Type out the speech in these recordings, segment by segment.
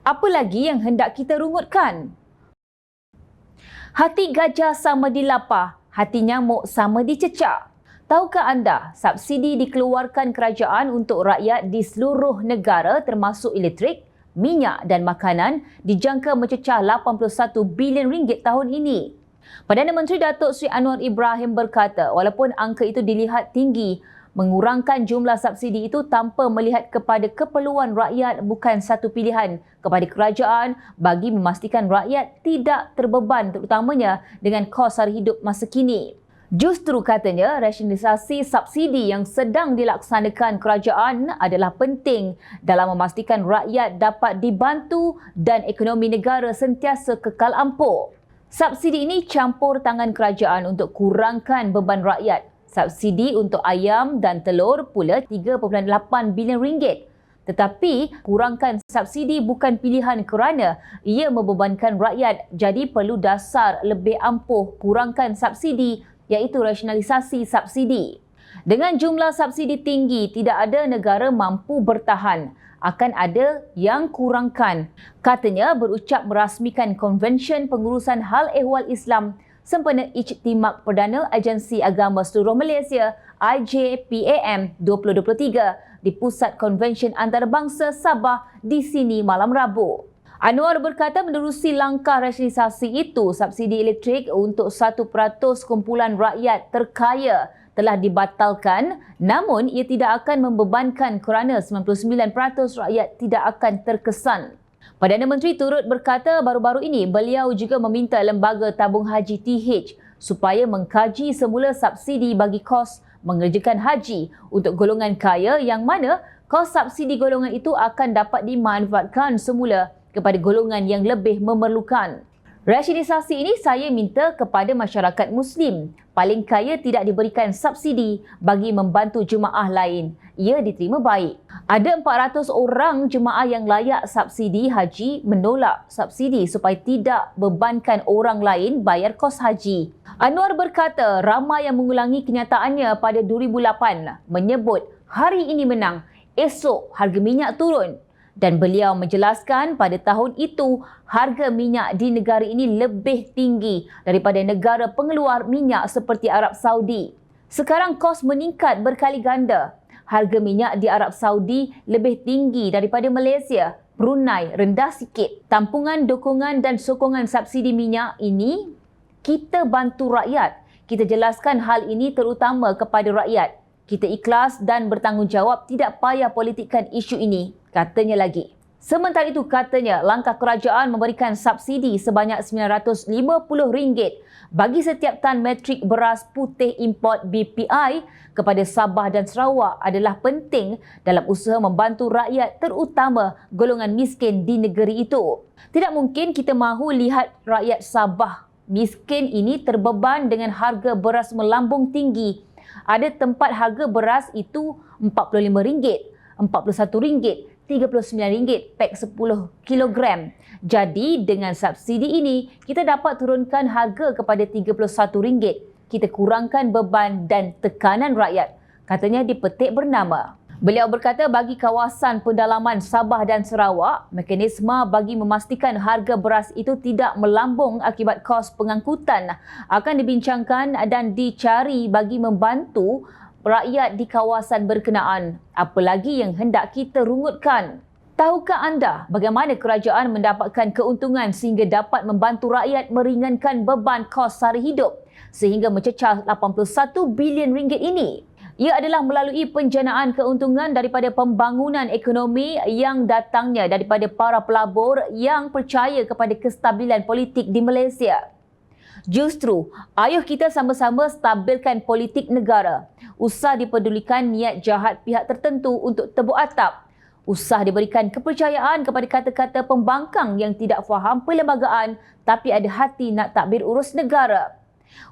Apa lagi yang hendak kita rungutkan? Hati gajah sama dilapah, hati nyamuk sama dicecah. Tahukah anda, subsidi dikeluarkan kerajaan untuk rakyat di seluruh negara termasuk elektrik, minyak dan makanan dijangka mencecah 81 bilion ringgit tahun ini. Perdana Menteri Datuk Seri Anwar Ibrahim berkata, walaupun angka itu dilihat tinggi, mengurangkan jumlah subsidi itu tanpa melihat kepada keperluan rakyat bukan satu pilihan kepada kerajaan bagi memastikan rakyat tidak terbeban terutamanya dengan kos sara hidup masa kini. Justru katanya, rasionalisasi subsidi yang sedang dilaksanakan kerajaan adalah penting dalam memastikan rakyat dapat dibantu dan ekonomi negara sentiasa kekal ampuh. Subsidi ini campur tangan kerajaan untuk kurangkan beban rakyat. Subsidi untuk ayam dan telur pula 3.8 bilion ringgit. Tetapi kurangkan subsidi bukan pilihan kerana ia membebankan rakyat. Jadi perlu dasar lebih ampuh kurangkan subsidi iaitu rasionalisasi subsidi. Dengan jumlah subsidi tinggi, tidak ada negara mampu bertahan. Akan ada yang kurangkan. Katanya berucap merasmikan Konvensyen Pengurusan Hal Ehwal Islam sempena Ijtimak Perdana Agensi Agama Seluruh Malaysia IJPAM 2023 di Pusat Konvensyen Antarabangsa Sabah di sini malam Rabu. Anwar berkata menerusi langkah rasionalisasi itu, subsidi elektrik untuk 1% kumpulan rakyat terkaya telah dibatalkan, namun ia tidak akan membebankan kerana 99% rakyat tidak akan terkesan. Perdana Menteri turut berkata baru-baru ini beliau juga meminta Lembaga Tabung Haji TH supaya mengkaji semula subsidi bagi kos mengerjakan haji untuk golongan kaya yang mana kos subsidi golongan itu akan dapat dimanfaatkan semula kepada golongan yang lebih memerlukan. Rasionalisasi ini saya minta kepada masyarakat Muslim. Paling kaya tidak diberikan subsidi bagi membantu jemaah lain. Ia diterima baik. Ada 400 orang jemaah yang layak subsidi haji menolak subsidi supaya tidak bebankan orang lain bayar kos haji. Anwar berkata ramai yang mengulangi kenyataannya pada 2008 menyebut hari ini menang, esok harga minyak turun. Dan beliau menjelaskan pada tahun itu harga minyak di negara ini lebih tinggi daripada negara pengeluar minyak seperti Arab Saudi. Sekarang kos meningkat berkali ganda. Harga minyak di Arab Saudi lebih tinggi daripada Malaysia. Brunei rendah sikit. Tampungan, dukungan dan sokongan subsidi minyak ini kita bantu rakyat. Kita jelaskan hal ini terutama kepada rakyat. Kita ikhlas dan bertanggungjawab tidak payah politikkan isu ini, katanya lagi. Sementara itu katanya langkah kerajaan memberikan subsidi sebanyak RM950 bagi setiap tan metrik beras putih import BPI kepada Sabah dan Sarawak adalah penting dalam usaha membantu rakyat terutama golongan miskin di negeri itu. Tidak mungkin kita mahu lihat rakyat Sabah miskin ini terbeban dengan harga beras melambung tinggi. Ada tempat harga beras itu RM45, RM41, RM39 pek 10 kilogram. Jadi dengan subsidi ini kita dapat turunkan harga kepada RM31. Kita kurangkan beban dan tekanan rakyat, katanya di petik bernama. Beliau berkata bagi kawasan pendalaman Sabah dan Sarawak, mekanisme bagi memastikan harga beras itu tidak melambung akibat kos pengangkutan akan dibincangkan dan dicari bagi membantu rakyat di kawasan berkenaan. Apa lagi yang hendak kita rungutkan? Tahukah anda bagaimana kerajaan mendapatkan keuntungan sehingga dapat membantu rakyat meringankan beban kos sara hidup sehingga mencecah 81 bilion ringgit ini? Ia adalah melalui penjanaan keuntungan daripada pembangunan ekonomi yang datangnya daripada para pelabur yang percaya kepada kestabilan politik di Malaysia. Justru, ayuh kita sama-sama stabilkan politik negara. Usah dipedulikan niat jahat pihak tertentu untuk tebuk atap. Usah diberikan kepercayaan kepada kata-kata pembangkang yang tidak faham perlembagaan tapi ada hati nak takbir urus negara.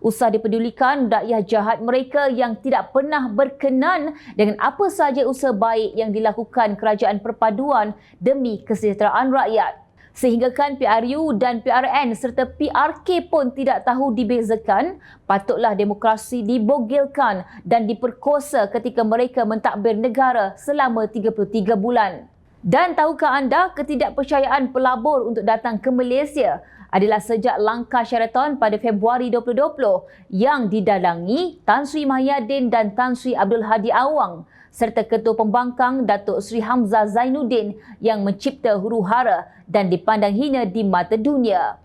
Usah dipedulikan dakwah jahat mereka yang tidak pernah berkenan dengan apa sahaja usaha baik yang dilakukan kerajaan perpaduan demi kesejahteraan rakyat. Sehinggakan PRU dan PRN serta PRK pun tidak tahu dibezakan, patutlah demokrasi dibogilkan dan diperkosa ketika mereka mentadbir negara selama 33 bulan. Dan tahukah anda ketidakpercayaan pelabur untuk datang ke Malaysia adalah sejak langkah Sheraton pada Februari 2020 yang didalangi Tan Sri Mahyadin dan Tan Sri Abdul Hadi Awang serta Ketua Pembangkang Datuk Sri Hamzah Zainuddin yang mencipta huru-hara dan dipandang hina di mata dunia.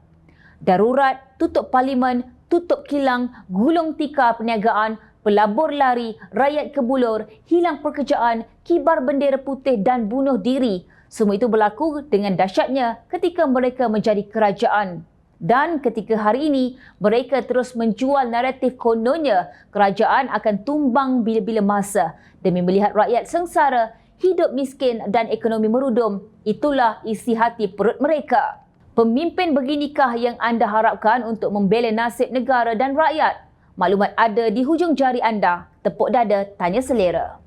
Darurat, tutup parlimen, tutup kilang, gulung tikar perniagaan, pelabur lari, rakyat kebulur, hilang pekerjaan, kibar bendera putih dan bunuh diri. Semua itu berlaku dengan dahsyatnya ketika mereka menjadi kerajaan. Dan ketika hari ini, mereka terus menjual naratif kononnya kerajaan akan tumbang bila-bila masa demi melihat rakyat sengsara, hidup miskin dan ekonomi merudum. Itulah isi hati perut mereka. Pemimpin beginikah yang anda harapkan untuk membela nasib negara dan rakyat? Maklumat ada di hujung jari anda. Tepuk dada, tanya selera.